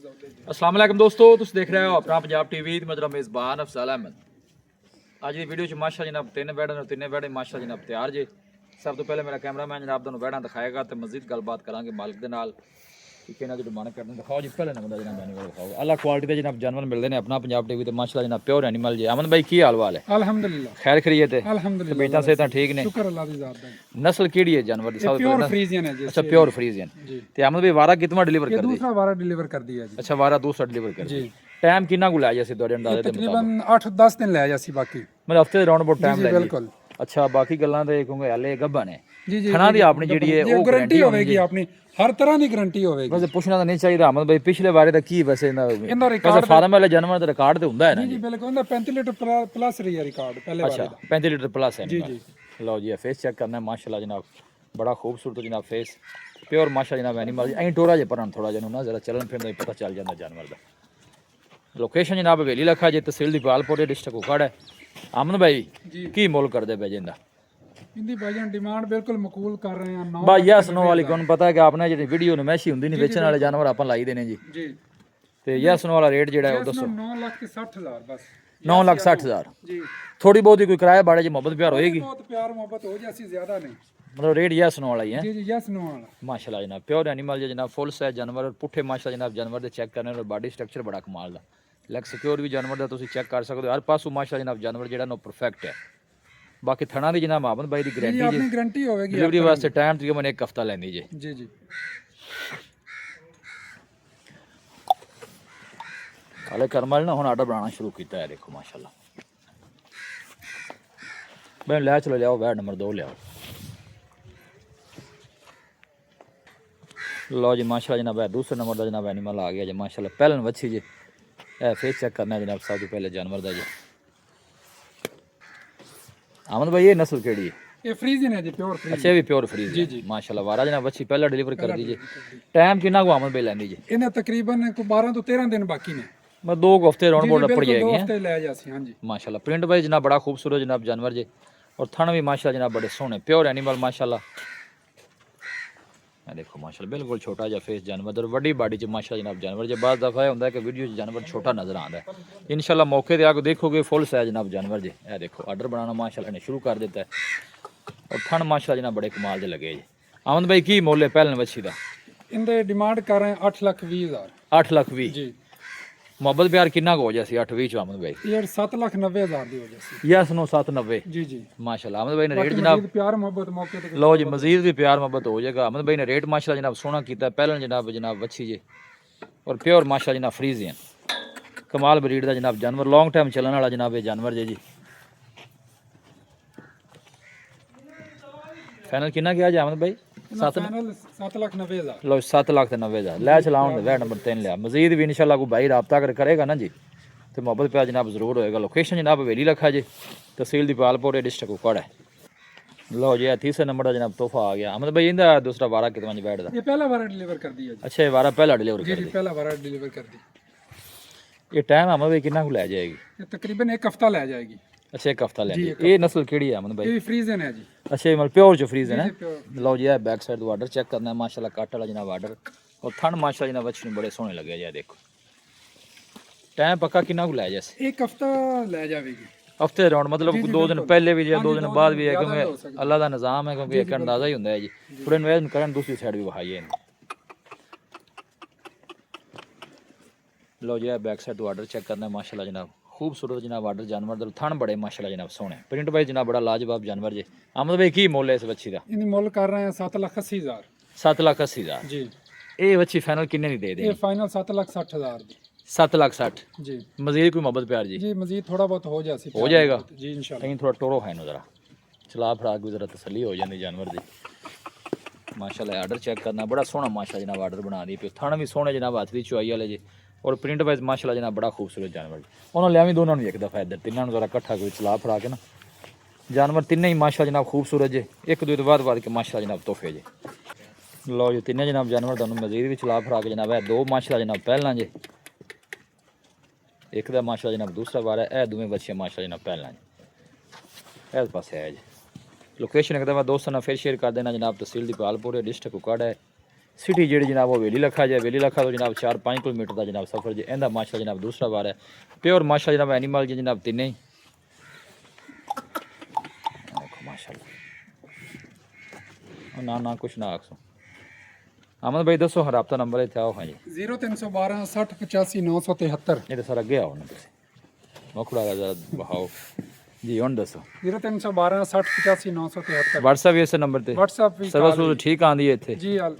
अस्सलाम वालेकुम दोस्तों, तुम देख रहे हो अपना पंजाब टीवी। मेरा मेज़बान अफज़ल अहमद। अज की वीडियो माशा जनाब तीन बैड तीन बैड माशा जनाब तैयार जे। सब तो पहले मेरा कैमरामैन जनाब तुहानू बैडा दिखाएगा तो मजीद गलबात करांगे मालिक के नाल कि इन्हों की डिमांड करते दिखाओ जी। पहले नंबर जनाब एनिमल दिखाओ, अलग क्वालिटी के जनाब जानवर मिलते हैं अपना पंजाब टीवी तो माशा जनाब प्योर एनिमल जी। अमन भाई की हाल वाल है? अल्हम्दुलिल्लाह खैर खरीए थे? अल्हम्दुलिल्लाह तबीयतां सेहतां ठीक ने? शुक्र अल्लाह दी जात दा। नस्ल केड़ी है जानवर दी? सब प्योर फ्रीजियन है जी। अच्छा प्योर फ्रीजियन। ते अमन भाई वारा कितना डिलीवर ये कर दी? दूसरा वारा डिलीवर कर दिया जी। अच्छा वारा दूसरा डिलीवर कर जी। दी। टाइम कितना को लै जासी तुहाडे अंदाजे दे तकरीबन मुताबिक? 8-10 दिन लै जासी बाकी मतलब हफ्ते दे राउंड अबाउट टाइम जी लै जी। बिल्कुल अच्छा बाकी गल्लां ते क्योंकि हले गब्बा ने जी जी थना दी आपनी जेड़ी है ये वो गारंटी होगी अपनी, हर तरह की गारंटी होगी। वैसे पुछना तो नहीं चाहिए अहमद भाई पिछले बारे दा की वैसे इंदा वैसे रिकॉर्ड फार्म वाले जानवर दा रिकॉर्ड ते हुंदा है ना जी जी? बिल्कुल इंदा 35 लीटर प्लस रही है रिकॉर्ड पहले वाले अच्छा दा। 35 लीटर प्लस है जी जी। जी लो जी फेस चेक करना है माशाल्लाह जनाब, बड़ा खूबसूरत जनाब फेस प्योर माशा जनाब एनिमल जी। टोरा जे परन थोड़ा जनो ना जरा चलन फिरन दा पता चल जांदा जानवर दा। लोकेशन जनाब हवेली लखा जी, तहसील दी पालपुर डिस्ट्रिक्ट कुकड़ है। अमन भाई जी की मोल करदे पे जिंदा? इंदी भाईजान डिमांड बिल्कुल मकबूल कर रहे हैं 9 बा लाख यस नो वाली कौन पता है कि आपने जी वीडियो नमैशी हुंदी नहीं बेचने वाले जानवर अपन लाई देने जी। जी ते यस नो वाला रेट जेड़ा है वो यस दसो। 9,60,000 बस। 9,60,000 जी थोड़ी बहुत ही कोई किराया बाड़े जी मोहब्बत प्यार होएगी? बहुत प्यार मोहब्बत हो जासी, ज्यादा नहीं। मतलब रेट यस नो वाला ही है जी जी यस नो वाला माशाल्लाह जनाब। प्योर एनिमल जी जनाब, फुल साइज जानवर पुठे माशाल्लाह जनाब जानवर दे चेक करने और बॉडी स्ट्रक्चर बड़ा कमाल दा। लेग सिक्योर भी जानवर दा तुसी चेक कर सकते हो, हर पासों माशाल्लाह जनाब जानवर जेड़ा नो परफेक्ट है। बाकी थना दी जनाब अहमद भाई दी जी गारंटी अपनी जी, गारंटी होगी डिलीवरी वास्ते टाइम तकरीबन एक हफ्ता लेंदी जी। जी जी हाले करमल ना हुन आर्डर बनाना शुरू किया है, देखो माशाल्लाह। मैं ले चलो लियाओ बैड नंबर 2 लियाओ। लो जी माशाल्लाह जनाब दूसरे नंबर का जनाब एनिमल आ गया जी माशाल्लाह। पहलन वच्छी जी फेस चेक करना है जनाब सब तो पहले जानवर का जी। अहमद भाई ये नस्ल केड़ी है? ये फ्रीजियन है जी, प्योर फ्रीज। अच्छा ये भी प्योर फ्रीज जी है जी माशाल्लाह। वारा जनाब वच्छी पहला डिलीवर कर दीजिए। टाइम कितना को अहमद भाई लेंदी जी? इन्हें तकरीबन को 12 तो 13 दिन बाकी ने। मैं 2 हफ्ते राउंड जी बोर्ड जी पड़ बिल्कुल 2 जाएगी हफ्ते ले जासी। हां जी माशाल्लाह। प्रिंट भाई जनाब बड़ा खूबसूरत जनाब जानवर जी, और थन भी माशाल्लाह जनाब बड़े सोहने प्योर एनिमल माशाल्लाह। देखो माशाल्लाह बिल्कुल छोटा जा फेस जानवर और वड्डी बॉडी च माशाल्लाह जनाब जानवर जे। बाद दफ़ा होंदा है कि वीडियो जानवर छोटा नजर आता है, इंशाल्लाह मौके ते आके देखोगे फुल साइज जनाब जानवर जे। ये देखो ऑर्डर बनाना माशाल्लाह ने शुरू कर देता है, और थन माशाल्लाह जनाब बड़े कमाल दे लगे जी। अमन भाई की मोल है पहलन वच्छी दा? इनदे डिमांड कर रहे हैं 8,20,000। 8,20,000 जी मोहब्बत प्यार कितना हो जासी 8,20 च अमन भाई? ये 7,90,000 दी हो जासी। यस नो 790 जी जी माशाल्लाह। अमन भाई ने रेट बाकी जनाब मजीद प्यार मोहब्बत मौके ते लो जी मजीद भी प्यार मोहब्बत हो जाएगा। अहमद भाई ने रेट माशाल्लाह जनाब सोना किया पहले जनाब जनाब वच्छी जी, और प्योर माशाल्लाह जनाब फ्रीजियन कमाल ब्रीड का जनाब जानवर, लॉन्ग टाइम चलने वाला जनाब ये जानवर जी। फाइनल कितना किया जी अहमद भाई? 7,90,000। लो 7,90,000 लै चलाओ वैट नंबर 3 लिया। मजीद भी इंशाल्लाह कोई भाई रब्ता अगर करेगा ना जी तो मोहब्बत प्यार जनाब जरूर होएगा। लोकेशन जनाब हवेली लखा जी, तहसील दी पालपुर डिस्ट्रिक्ट कुकड़ है। लो जी तीसरे नंबर का जनाब तोहफा आ गया। अहमद भाई इंदा दूसरा वारा कितना जी बैठ दा? ये पहला वारा डिलीवर कर दिया जी। अच्छा ये वारा पहला डिलीवर जी कर जी दी। पहला वारा डिलीवर कर दी। ये टाइम अहमद भाई कितना को लै जाएगी? ये तकरीबन 1 हफ्ता ले जाएगी। अच्छा एक हफ्ता लेंदी। एक ये नस्ल केड़ी है अमन भाई? ये फ्रीजियन है जी। अच्छा ये मतलब प्योर जो फ्रीज है जी ना। जी प्योर। लो जी बैक साइड तो ऑर्डर चेक करना है माशाल्लाह, कट वाला जनाब ऑर्डर, और थन माशाल्लाह जनाब अच्छी बड़े सोहने लगे जी। देखो टाइम पक्का कितना को लै जैसे? 1 हफ्ता ले जाएगी। हफ्ते राउंड मतलब 2 दिन पहले भी है 2 दिन बाद भी है, ज़्यादा भी हो क्योंकि सकता है। अल्लाह का निज़ाम है, क्योंकि एक अंदाज़ा ही होता है जी। थोड़े इन्वेस्ट करन दूसरी साइड भी वहाई है। लो जी बैक साइड तो ऑर्डर चेक करना है माशाल्लाह जनाब, खूबसूरत जनाब ऑर्डर जानवर दे थन बड़े माशाल्लाह जनाब सोहने। प्रिंट भाई जनाब बड़ा लाजवाब जानवर जी। अहमद भाई की मोल है इस बच्ची का? इन्हें मुल कर रहे हैं 7,80,000। 7,80,000 जी ये बच्ची फाइनल किन्ने की दे ये देनी? फाइनल 7,60,000 दी। 7,60,000 जी मजीद कोई मोहब्बत प्यार जी? जी मजीद थोड़ा बहुत हो जासी। हो जाएगा जी इंशाल्लाह। कहीं थोड़ा टोरो है ना जरा चला फड़ा के जरा तसली हो जाती जानवर की माशाल्लाह। ऑर्डर चेक करना बड़ा सोहना माशाल्लाह जनाब ऑर्डर बना दी पे, थन भी सोहने जनाब हाथ की चुआई वाले जी, और प्रिंट वाइज माशाल्लाह जनाब बड़ा खूबसूरत जानवर जी। उन्होंने लिया भी दोनों एक दफ़ा इधर तिन्हों जरा कट्ठा कोई चला फड़ा के ना जानवर तिन्ने ही माशाल्लाह जनाब खूबसूरत जे, एक दूसरे बाद के माशाल्लाह जनाब तोहफे जे। लो जी तिन्ने जनाब जानवर तुहानू मजीद भी चला फड़ा के जनाब है 2 माशाल्लाह जनाब पहला जे, एक दा माशाल्लाह जनाब दूसरा बार है, ए दोवें बच्चे माशाल्लाह जनाब पहला जी। इस पासे है जी। लोकेशन एक दफ़ा दोस्तों ने फिर शेयर कर देना जनाब, तहसील दी पालपुर डिस्ट्रिक्ट कुकड़ है। ਸਿਟੀ ਜਿਹੜੀ ਜਨਾਬ ਉਹ ਵੇਲੀ ਲੱਖਾ ਜੇ ਵੇਲੀ ਲੱਖਾ ਤੋਂ ਜਨਾਬ 4-5 ਕਿਲੋਮੀਟਰ ਦਾ ਜਨਾਬ ਸਫ਼ਰ ਜੇ ਇਹਦਾ ਮਾਸ਼ਾਅੱਲਾ ਜਨਾਬ ਦੂਸਰਾ ਵਾਰ ਹੈ ਪਿਓਰ ਮਾਸ਼ਾਅੱਲਾ ਜਨਾਬ ਐਨੀਮਲ ਜੇ ਜਨਾਬ ਤਿੰਨੇ ਹੀ ਦੇਖੋ ਮਾਸ਼ਾਅੱਲਾ ਨਾ ਕੁਛ ਨਾ ਆਖੋ ਅਮਨ ਭਾਈ ਦੱਸੋ ਰਾਬਤਾ ਨੰਬਰ ਇੱਥੇ ਆਓ ਹਾਂ ਜੀ 0312 60 85 973 ਇਹ ਤਾਂ ਸਰ ਅੱਗੇ ਆਓ ਨਾ ਤੁਸੀਂ ਮਖੜਾ ਦਾ ਜ਼ਰਾ ਬਹਾਓ ਜੀ ਹੁਣ ਦੱਸੋ 0312 60 85 973 WhatsApp ਵੀ ਇਸੇ ਨੰਬਰ ਤੇ WhatsApp ਵੀ ਸਰਵਿਸ ਠੀਕ ਆਂਦੀ ਹੈ ਇੱਥੇ ਜੀ ਹਾਲ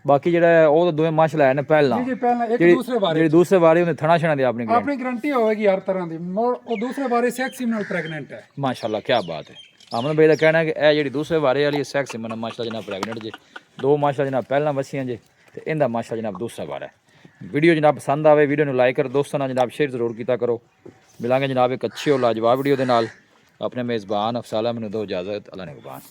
ਬਾਕੀ ਜਿਹੜਾ ਹੈ ਉਹ ਤਾਂ ਦੋਵੇਂ ਮਾਸ਼ਾਅੱਲਾ ਹੈ ਨੇ ਪਹਿਲਾਂ ਜੀ ਪਹਿਲਾਂ ਇੱਕ ਦੂਸਰੇ ਬਾਰੇ ਜਿਹੜੀ ਦੂਸਰੇ ਵਾਰੀ ਉਹਨੇ ਥਣਾ ਛਣਾ ਦੇ ਆਪਣੀ ਆਪਣੀ ਗਾਰੰਟੀ ਹੋਵੇਗੀ ਹਰ ਤਰ੍ਹਾਂ ਦੀ ਉਹ ਦੂਸਰੇ ਬਾਰੇ ਸੈਕਸੀ ਨਾਲ ਪ੍ਰੈਗਨੈਂਟ ਹੈ ਮਾਸ਼ਾਅੱਲਾ ਕੀ ਬਾਤ ਹੈ ਅਮਨ ਭਾਈ ਦਾ ਕਹਿਣਾ ਹੈ ਕਿ ਇਹ ਜਿਹੜੀ ਦੂਸਰੇ ਵਾਰੇ ਵਾਲੀ ਸੈਕਸ ਮਨ ਮਾਸ਼ਾਅੱਲਾ ਜਨਾਬ ਪ੍ਰੈਗਨੈਂਟ ਜੇ ਦੋ ਮਾਸ਼ਾਅੱਲਾ ਜਨਾਬ ਪਹਿਲਾਂ ਵਸੀਆਂ ਜੇ ਤੇ ਇਹਦਾ ਮਾਸ਼ਾਅੱਲਾ ਜਨਾਬ ਦੂਸਰਾ ਵਾਰ ਹੈ ਵੀਡੀਓ ਜਨਾਬ ਪਸੰਦ ਆਵੇ ਵੀਡੀਓ ਨੂੰ ਲਾਈਕ ਕਰੋ ਦੋਸਤਾਂ ਨਾਲ ਜਨਾਬ ਸ਼ੇਅਰ ਜ਼ਰੂਰ ਕੀਤਾ ਕਰੋ ਮਿਲਾਂਗੇ ਜਨਾਬ ਇੱਕ ਅੱਛੀ ਔਰ ਲਾਜਵਾਬ ਵੀਡੀਓ ਦੇ ਨਾਲ ਆਪਣੇ ਮੇਜ਼ਬਾਨ ਅਫਸਾਲਾ ਮੈਨੂੰ ਦੋ ਇਜਾਜ਼ਤ ਅੱਲਾ ਨਿਗਹਬਾਨ